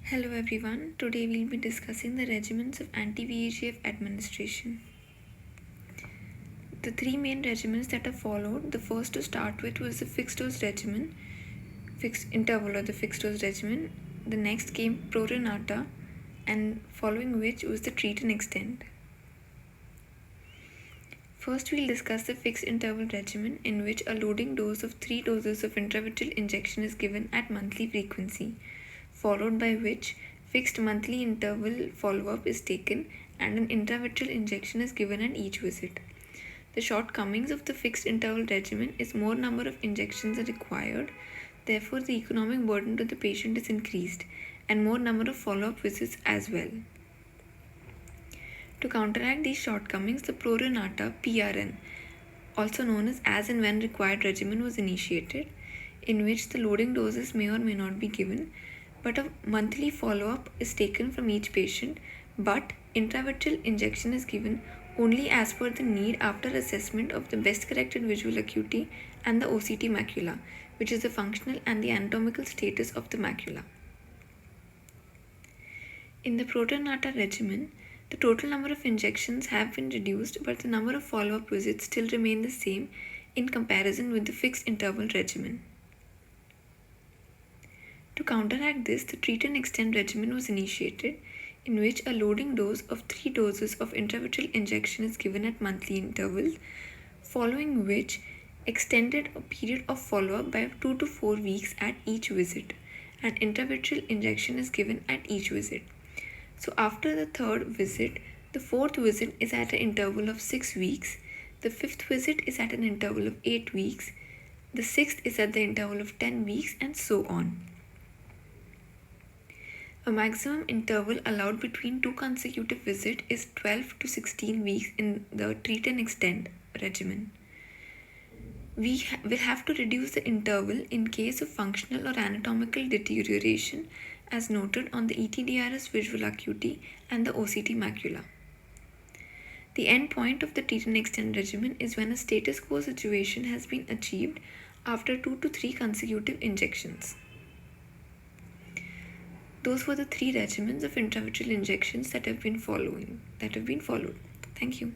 Hello everyone, today we'll be discussing the regimens of anti-VEGF administration. The three main regimens that are followed, the first to start with was the fixed dose regimen, fixed interval or the fixed dose regimen. The next came pro-rata, and following which was the treat and extend. First we'll discuss the fixed interval regimen, in which a loading dose of 3 doses of intravitreal injection is given at monthly frequency, followed by which fixed monthly interval follow-up is taken and an intravitreal injection is given at each visit. The shortcomings of the fixed interval regimen is more number of injections are required, therefore the economic burden to the patient is increased, and more number of follow-up visits as well. To counteract these shortcomings, the pro-rata PRN, also known as and when required regimen, was initiated, in which the loading doses may or may not be given, but a monthly follow-up is taken from each patient, but intravitreal injection is given only as per the need after assessment of the best corrected visual acuity and the OCT macula, which is the functional and the anatomical status of the macula. In the pro-rata regimen, the total number of injections have been reduced, but the number of follow-up visits still remain the same in comparison with the fixed interval regimen. To counteract this, the treat and extend regimen was initiated, in which a loading dose of 3 doses of intravitreal injection is given at monthly intervals, following which extended a period of follow-up by 2 to 4 weeks at each visit, and intravitreal injection is given at each visit. So after the third visit, the fourth visit is at an interval of 6 weeks, the fifth visit is at an interval of 8 weeks, the sixth is at the interval of 10 weeks, and so on. A maximum interval allowed between 2 consecutive visits is 12 to 16 weeks in the treat and extend regimen. We will have to reduce the interval in case of functional or anatomical deterioration, as noted on the ETDRS visual acuity and the OCT macula. The end point of the treat and extend regimen is when a status quo situation has been achieved after 2 to 3 consecutive injections. Those were the 3 regimens of intravitreal injections that have been followed. Thank you.